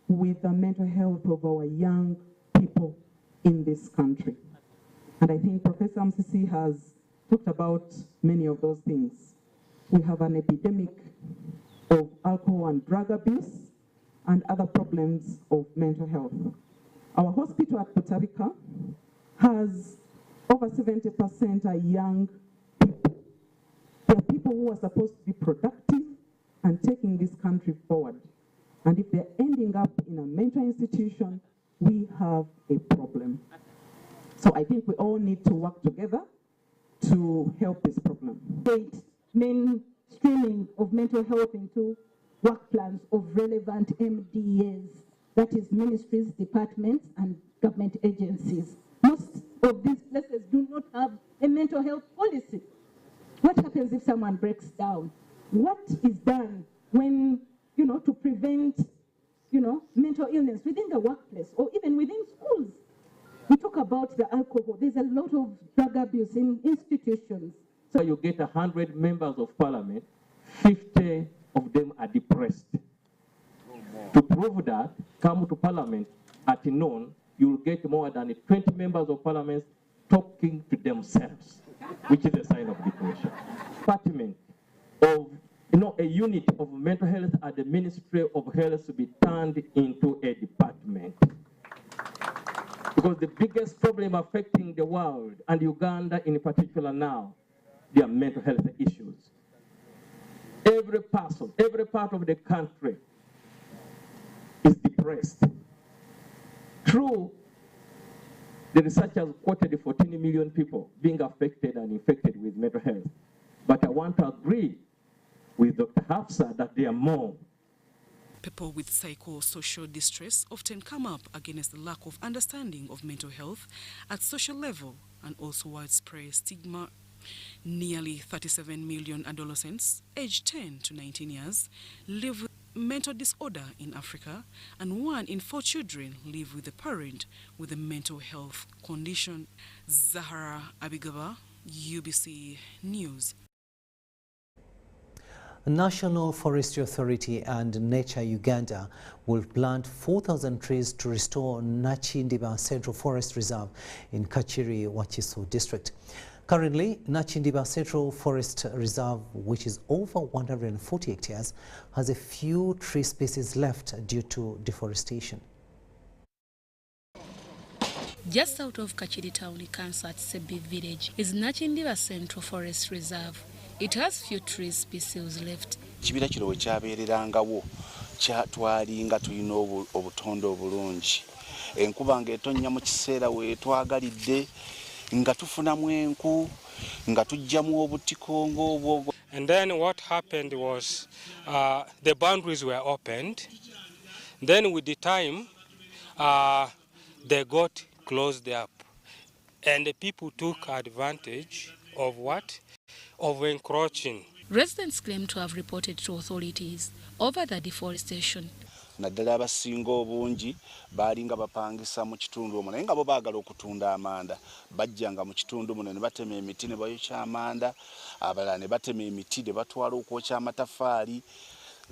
with the mental health of our young people in this country. And I think Professor MCC has talked about many of those things. We have an epidemic of alcohol and drug abuse and other problems of mental health. Our hospital at Costa Rica has over 70% are young people. They are people who are supposed to be productive and taking this country forward. And if they're ending up in a mental institution, we have a problem. So I think we all need to work together to help this problem. Mainstreaming of mental health into work plans of relevant MDAs, that is ministries, departments, and government agencies. Most of these places do not have a mental health policy. What happens if someone breaks down? What is done when, to prevent, mental illness within the workplace or even within schools? We talk about the alcohol. There's a lot of drug abuse in institutions. So you get 100 members of parliament, 50 of them are depressed. To prove that, come to parliament at noon, you'll get more than 20 members of parliament talking to themselves, which is a sign of depression. Department of, a unit of mental health at the Ministry of Health to be turned into a department. Because the biggest problem affecting the world, and Uganda in particular now, they are mental health issues. Every person, every part of the country is depressed. True, the researchers quoted 14 million people being affected and infected with mental health. But I want to agree with Dr. Hafsa that there are more. People with psychosocial distress often come up against the lack of understanding of mental health at social level and also widespread stigma. Nearly 37 million adolescents aged 10 to 19 years live with mental disorder in Africa, and 1 in 4 children live with a parent with a mental health condition. Zahara Abigaba, UBC News. National Forestry Authority and Nature Uganda will plant 4,000 trees to restore Nachin Diva Central Forest Reserve in Kachiri, Wachuso district. Currently, Nachin Diva Central Forest Reserve, which is over 140 hectares, has a few tree species left due to deforestation. Just out of Kachiri town, Kansa at Sebi village, is Nachin Diva Central Forest Reserve. It has few tree species left. Kibira kino kyabeererangawo kyatwalinga tulina obutonde obulungi. Enkuba ng'etonnya mu kiseera we twagalidde nga tufunamu enku nga tujjamu obutiko ng'obwo. And then what happened was the boundaries were opened. Then with the time they got closed up, and the people took advantage of what? Of encroaching. Residents claim to have reported to authorities over the deforestation. Naddala abasinga obungi baalinga bapangisa mu kitundu omwo naye nga bo baagala okutunda amanda bajjanga mu kitundu muno ne batema emiti ne bayokya amanda, abalala ne batema emiti ne batwala okwokya amataffaali.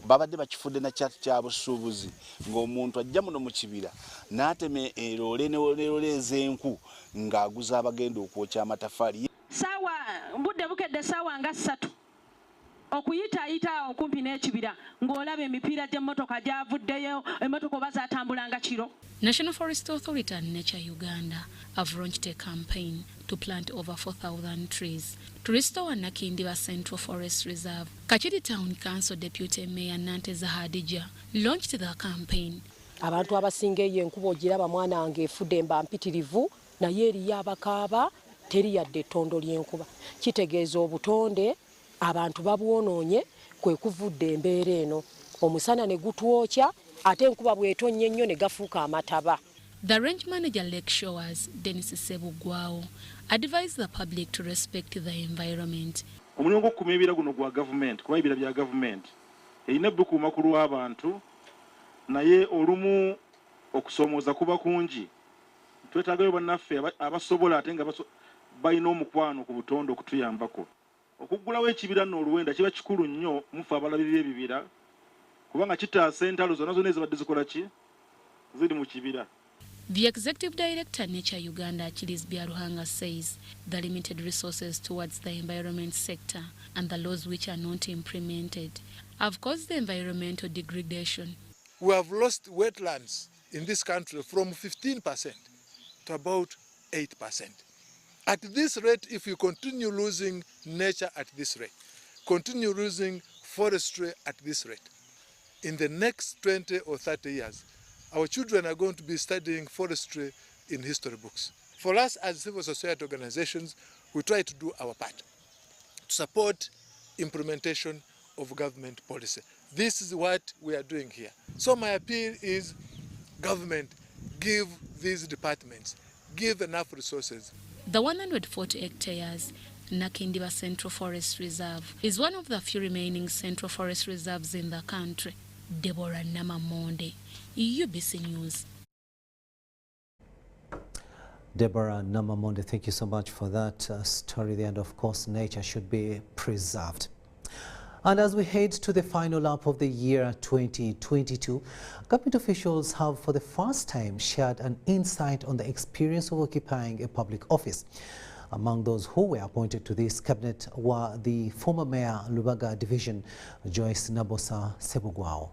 Babadde bakifudde na kyatu kya busuubuzi ng'omuntu ajja muno mu kibira n'atema eroole n'eroole ez'enku ng'aguza abagenda okwokya amataffaali. Sawa mbudde bukedde sawa nga 3 okuyitaayita okumpi n'ekibira ng'olaba emipiira gy'emmotoka gyavuddeyo emmotoka oba zaatambulanga kiro. National Forest Authority and Nature Uganda have launched a campaign to plant over 4,000 trees to restore Nachin Diva Central Forest Reserve. Kachiri Town Council Deputy Mayor Nanteza Hadija launched the campaign. Abantu abasinga eyo enkuba ogiraba mwana wange efudde mba mpitirivu naye eriyo abakaaba teri yadde ettondo ly'enkuba. Kitegeeza obutonde abantu babwonoonye kwe kuvudde embeera eno. Omusana ne gutwokya ate enkuba bw'etonnye nnyo ne gafuuka amataba. The range manager Lake Shores, Dennis Sebugwao, advised the public to respect the environment. Omulimu gw'okukuma ebibira guno gwa gavumenti kuba ebibira bya gavumenti erina bukuuma ku lw'abantu naye olumu okusoomooza kuba kungi. Twetaagayo bannaffe abasobola ate nga balina omukwano ku butonde okutuyambako. Okuggulawo ekibira n'oluwenda kiba kikulu nnyo mufe abalabirira ebibira kubanga kitaasa entalo zonna zonna ezibadde zikola ki ziri mu kibira. The Executive Director Nature Uganda Achilles Byaruhanga says the limited resources towards the environment sector and the laws which are not implemented have caused the environmental degradation. We have lost wetlands in this country from 15% to about 8%. At this rate, if you continue losing nature at this rate, continue losing forestry at this rate, in the next 20 or 30 years, our children are going to be studying forestry in history books. For us as civil society organizations, we try to do our part to support implementation of government policy. This is what we are doing here. So my appeal is government, give these departments, give enough resources. The 140 hectares Nachin Diva Central Forest Reserve is one of the few remaining central forest reserves in the country. Deborah Namamonde, UBC News. Deborah Namamonde, thank you so much for that story there. And of course, nature should be preserved. And as we head to the final lap of the year 2022, government officials have for the first time shared an insight on the experience of occupying a public office. Among those who were appointed to this cabinet were the former Mayor Lubaga Division, Joyce Nabosa Sebugwao.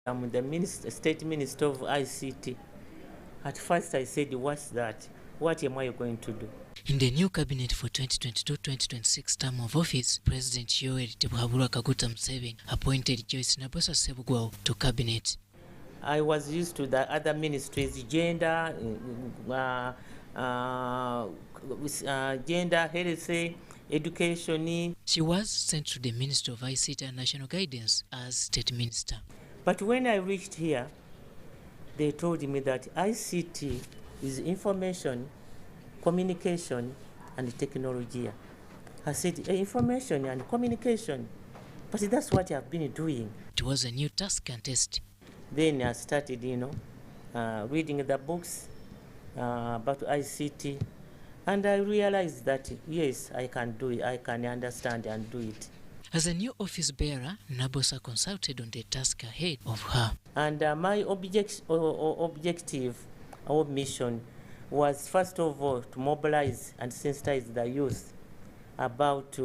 I'm the State Minister of ICT. At first I said, what's that? What am I going to do? In the new cabinet for 2022-2026 term of office, President Yoweri Kaguta Museveni appointed Joyce Nabosa Sebugwao to cabinet. I was used to the other ministries, gender, health, education. She was sent to the Ministry of ICT and National Guidance as State Minister. But when I reached here, they told me that ICT is information, communication, and technology. I said, information and communication, but that's what I've been doing. It was a new task and test. Then I started, reading the books about ICT, and I realized that, yes, I can do it, I can understand and do it. As a new office bearer, Nabosa consulted on the task ahead of her. And my objective or mission was, first of all, to mobilize and sensitize the youth about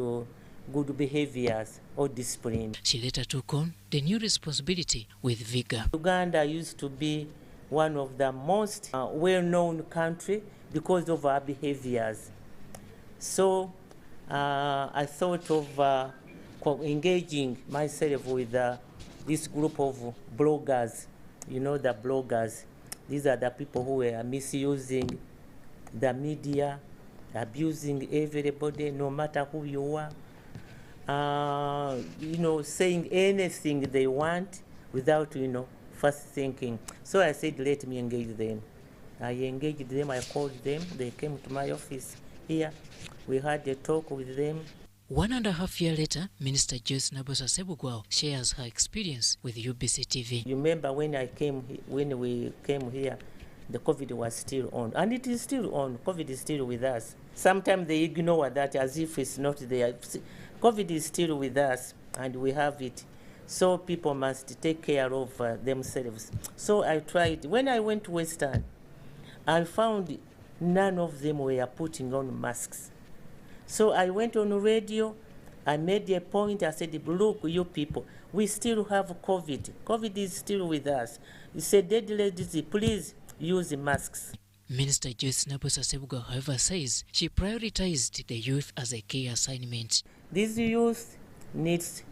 good behaviors or discipline. She later took on the new responsibility with vigor. Uganda used to be one of the most well-known country because of our behaviors. So I thought of engaging myself with this group of bloggers. You know, the bloggers. These are the people who are misusing the media, abusing everybody, no matter who you are. Saying anything they want without, first thinking. So I said, let me engage them. I engaged them, I called them, they came to my office here. We had a talk with them. 1.5 years later, Minister Joyce Nabosa Sebugwao shares her experience with UBC TV. You remember when we came here, the COVID was still on, and it is still on. COVID is still with us. Sometimes they ignore that as if it's not there. COVID is still with us, and we have it. So people must take care of themselves. So I tried. When I went to Western, I found none of them were putting on masks. So I went on radio I made a point, I said, look, you people, we still have COVID. COVID is still with us. It's a deadly disease. Please use masks. Minister Joyce Nabosa Sebugwa, however, says she prioritized the youth as a key assignment. This youth needs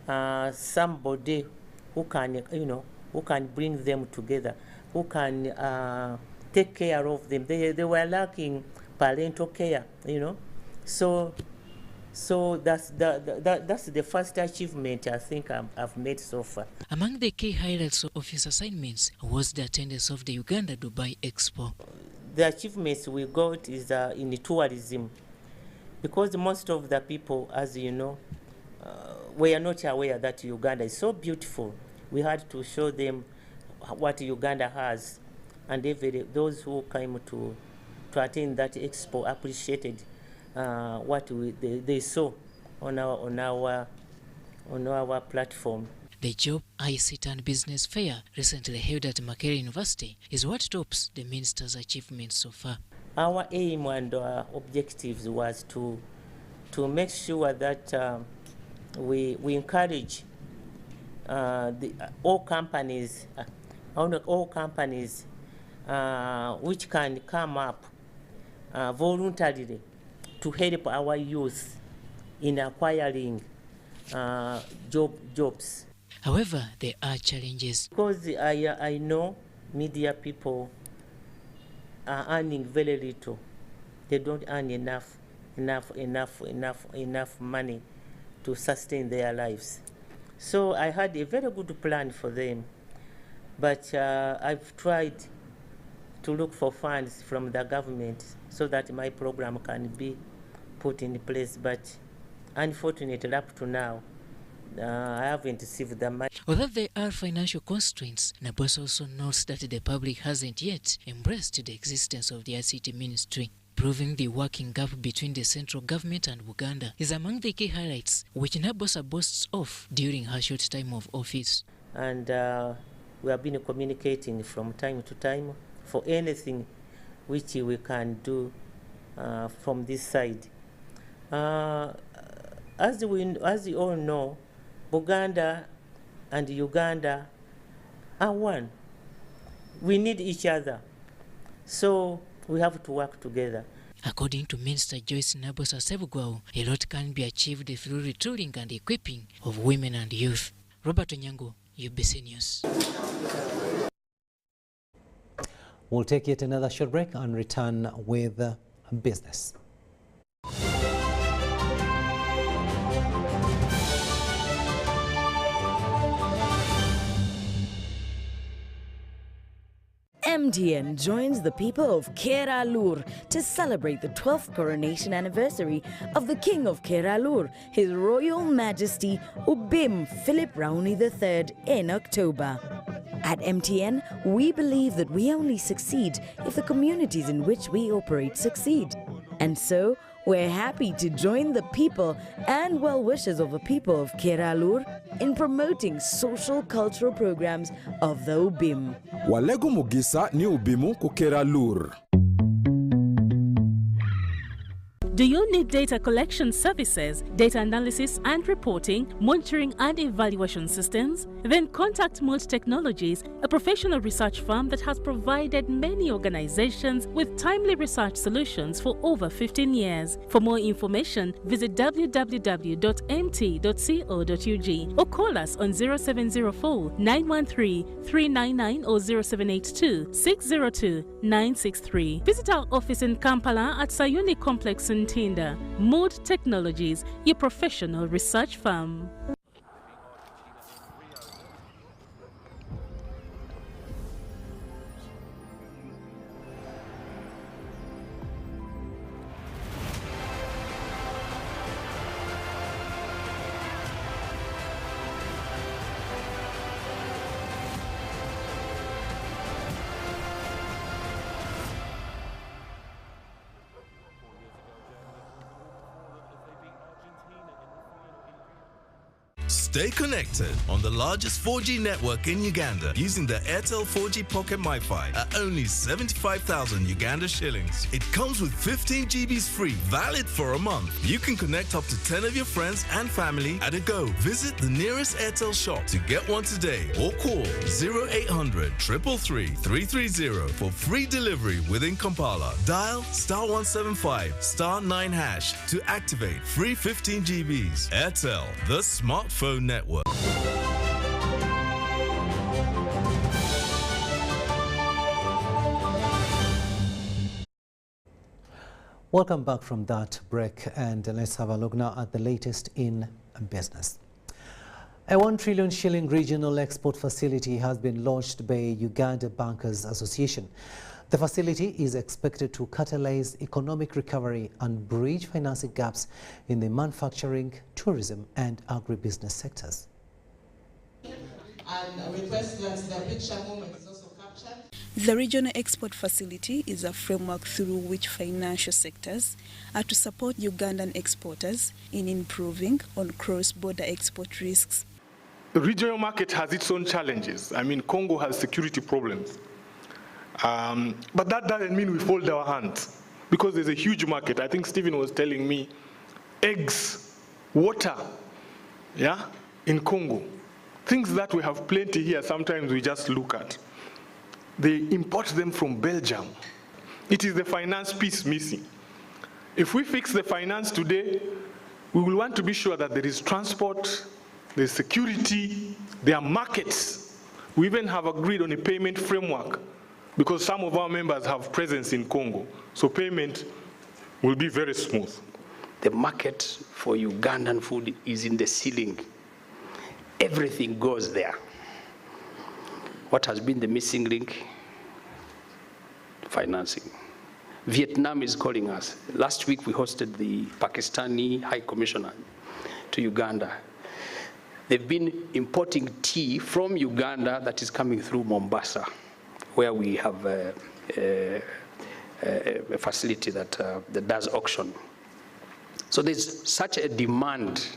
somebody who can, who can bring them together, who can take care of them. They were lacking parental care, So that's the first achievement I think I've made so far. Among the key highlights of his assignments was the attendance of the Uganda Dubai Expo. The achievements we got is in tourism, because most of the people, as you know, were not aware that Uganda is so beautiful. We had to show them what Uganda has, and those who came to attend that expo appreciated what they saw on our platform. The Job, ICT and Business Fair, recently held at Makerere University, is what tops the minister's achievements so far. Our aim and our objectives was to make sure that we encourage all companies which can come up voluntarily to help our youth in acquiring jobs. However, there are challenges. Because I know media people are earning very little. They don't earn enough money to sustain their lives. So I had a very good plan for them, but I've tried to look for funds from the government so that my program can be put in place, but unfortunately up to now I haven't received the money. Although there are financial constraints, Nabosa also notes that the public hasn't yet embraced the existence of the ICT ministry. Proving the working gap between the central government and Uganda is among the key highlights which Nabosa boasts of during her short time of office. And we have been communicating from time to time for anything which we can do from this side. As you all know, Buganda and Uganda are one. We need each other, so we have to work together. According to Minister Joyce Nabosa Sebugwa, a lot can be achieved through retooling and equipping of women and youth. Robert Onyango, UBC News. We'll take yet another short break and return with business. MTN joins the people of Keralur to celebrate the 12th coronation anniversary of the King of Keralur, His Royal Majesty Ubim Philip Raoni III in October. At MTN, we believe that we only succeed if the communities in which we operate succeed. And so, we're happy to join the people and well-wishers of the people of Keralur in promoting social cultural programs of the UBIM. Walego Mugisa ni UBIMu ku Keralur. Do you need data collection services, data analysis and reporting, monitoring and evaluation systems? Then contact Mold Technologies, a professional research firm that has provided many organizations with timely research solutions for over 15 years. For more information, visit www.mt.co.ug or call us on 0704 913 399 or 0782 602 963. Visit our office in Kampala at Sayuni Complex in Tinda. Mood Technologies, your professional research firm. Stay connected on the largest 4G network in Uganda using the Airtel 4G Pocket MiFi at only 75,000 Uganda shillings. It comes with 15 GBs free, valid for a month. You can connect up to 10 of your friends and family at a go. Visit the nearest Airtel shop to get one today or call 0800 333 330 for free delivery within Kampala. Dial *175 *9# to activate free 15 GBs. Airtel, the smartphone network. Welcome back from that break, and let's have a look now at the latest in business. A 1 trillion shilling regional export facility has been launched by Uganda Bankers Association. The facility is expected to catalyze economic recovery and bridge financing gaps in the manufacturing, tourism and agribusiness sectors. And I request that the picture moment is also captured. The regional export facility is a framework through which financial sectors are to support Ugandan exporters in improving on cross-border export risks. The regional market has its own challenges. I mean, Congo has security problems. But that doesn't mean we fold our hands, because there's a huge market. I think Stephen was telling me, eggs, water, yeah, in Congo. Things that we have plenty here, sometimes we just look at. They import them from Belgium. It is the finance piece missing. If we fix the finance today, we will want to be sure that there is transport, there's security, there are markets. We even have agreed on a payment framework, because some of our members have presence in Congo. So payment will be very smooth. The market for Ugandan food is in the ceiling. Everything goes there. What has been the missing link? Financing. Vietnam is calling us. Last week we hosted the Pakistani High Commissioner to Uganda. They've been importing tea from Uganda that is coming through Mombasa, where we have a facility that does auction. So there's such a demand.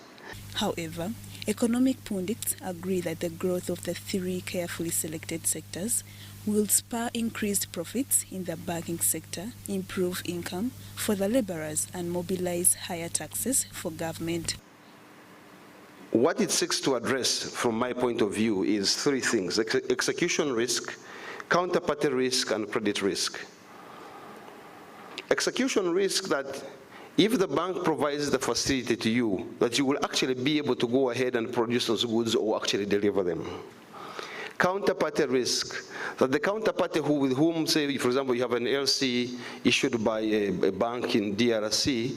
However, economic pundits agree that the growth of the three carefully selected sectors will spur increased profits in the banking sector, improve income for the laborers, and mobilize higher taxes for government. What it seeks to address, from my point of view, is three things: execution risk, counterparty risk, and credit risk. Execution risk, that if the bank provides the facility to you, that you will actually be able to go ahead and produce those goods or actually deliver them. Counterparty risk, that the counterparty with whom, say, for example, you have an LC issued by a bank in DRC,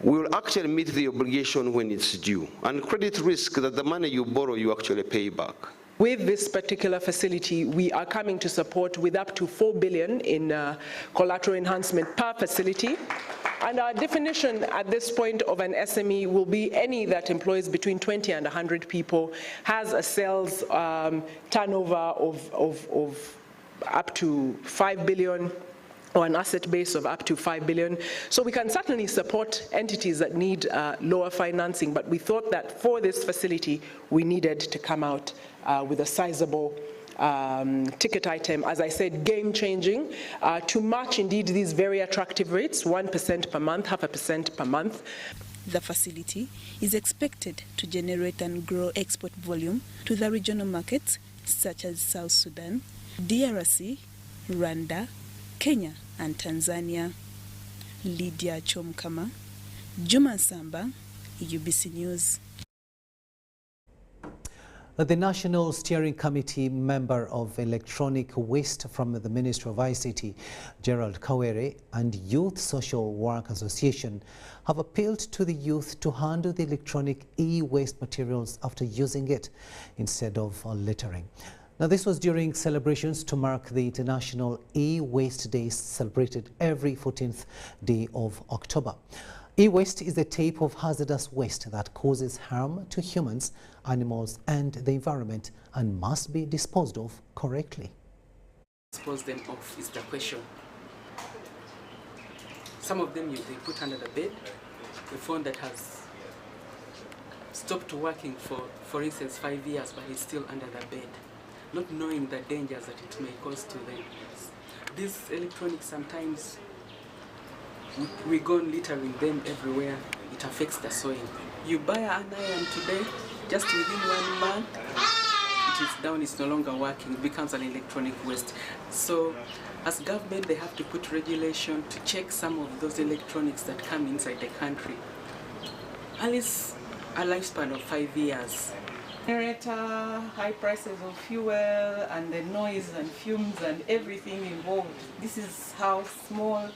will actually meet the obligation when it's due. And credit risk, that the money you borrow, you actually pay back. With this particular facility, we are coming to support with up to 4 billion in collateral enhancement per facility. And our definition at this point of an SME will be any that employs between 20 and 100 people, has a sales turnover of up to 5 billion, or an asset base of up to 5 billion. So we can certainly support entities that need lower financing, but we thought that for this facility, we needed to come out with a sizable ticket item, as I said, game-changing, to match indeed these very attractive rates, 1% per month, 0.5% per month. The facility is expected to generate and grow export volume to the regional markets such as South Sudan, DRC, Rwanda, Kenya and Tanzania. Lydia Chomkama, Juma Samba, UBC News. The National Steering Committee member of Electronic Waste from the Ministry of ICT, Gerald Kawere, and Youth Social Work Association have appealed to the youth to handle the electronic e-waste materials after using it instead of littering. Now, this was during celebrations to mark the International E-Waste Day, celebrated every 14th day of October. E-waste is a type of hazardous waste that causes harm to humans, animals and the environment and must be disposed of correctly. Dispose them off is the question. Some of them they put under the bed, the phone that has stopped working for instance, 5 years, but he's still under the bed, not knowing the dangers that it may cause to them. These electronics, sometimes we go on littering them everywhere. It affects the soil. You buy an iron today, just within 1 month, it is down, it's no longer working, it becomes an electronic waste. So as government, they have to put regulation to check some of those electronics that come inside the country. At least a lifespan of 5 years. Generator, high prices of fuel, and the noise and fumes and everything involved. This is how small,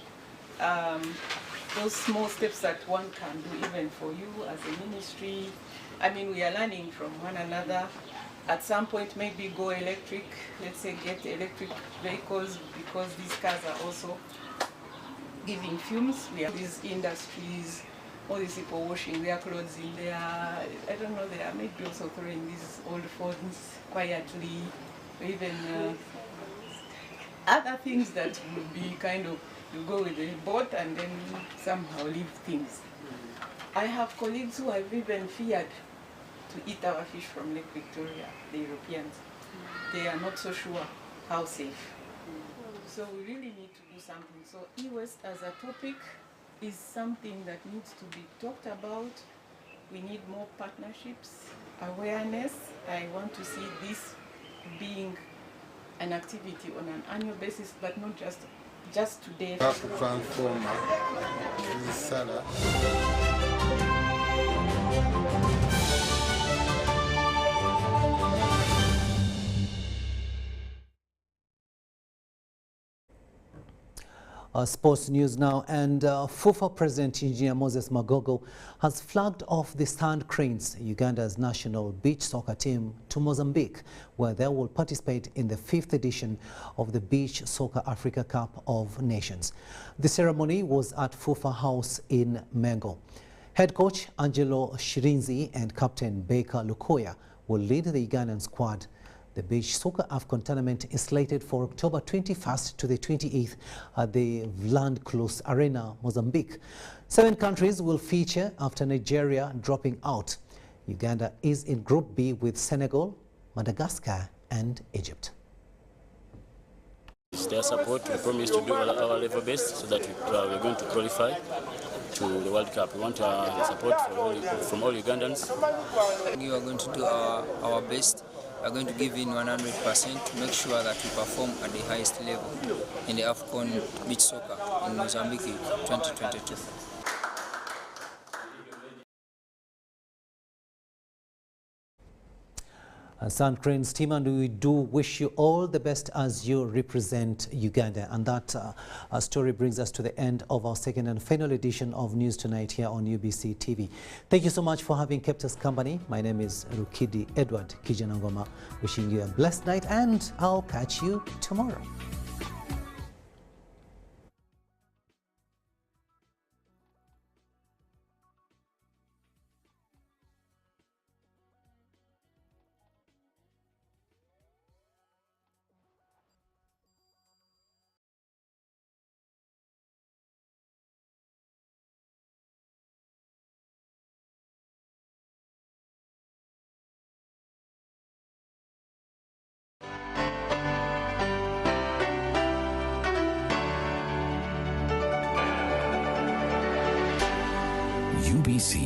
those small steps that one can do even for you as a ministry. I mean, we are learning from one another. At some point, maybe go electric, let's say get electric vehicles, because these cars are also giving fumes. We have these industries, all these people washing their clothes in there. I don't know, they are maybe also throwing these old phones quietly, or even other things that would be kind of, you go with a boat and then somehow leave things. I have colleagues who have even feared to eat our fish from Lake Victoria, the Europeans. They are not so sure how safe. So we really need to do something. So e-waste as a topic is something that needs to be talked about. We need more partnerships, awareness. I want to see this being an activity on an annual basis, but not just today. Transformer, Sala. Sports news now, and FUFA President Engineer Moses Magogo has flagged off the Sand Cranes, Uganda's national beach soccer team, to Mozambique, where they will participate in the 5th edition of the Beach Soccer Africa Cup of Nations. The ceremony was at FUFA House in Mengo. Head coach Angelo Shirinzi and captain Baker Lukoya will lead the Ugandan squad. The Beach Soccer AFCON tournament is slated for October 21st to the 28th at the Vland Klus Arena, Mozambique. 7 countries will feature after Nigeria dropping out. Uganda is in Group B with Senegal, Madagascar and Egypt. It's their support. We promise to do our level best so that we're going to qualify to the World Cup. We want support from all Ugandans. We are going to do our best. We are going to give in 100% to make sure that we perform at the highest level in the AFCON beach soccer in Mozambique 2022. Sand Cranes team, and we do wish you all the best as you represent Uganda. And that story brings us to the end of our second and final edition of News Tonight here on UBC TV. Thank you so much for having kept us company. My name is Rukidi Kiijannangoma, wishing you a blessed night, and I'll catch you tomorrow. UBC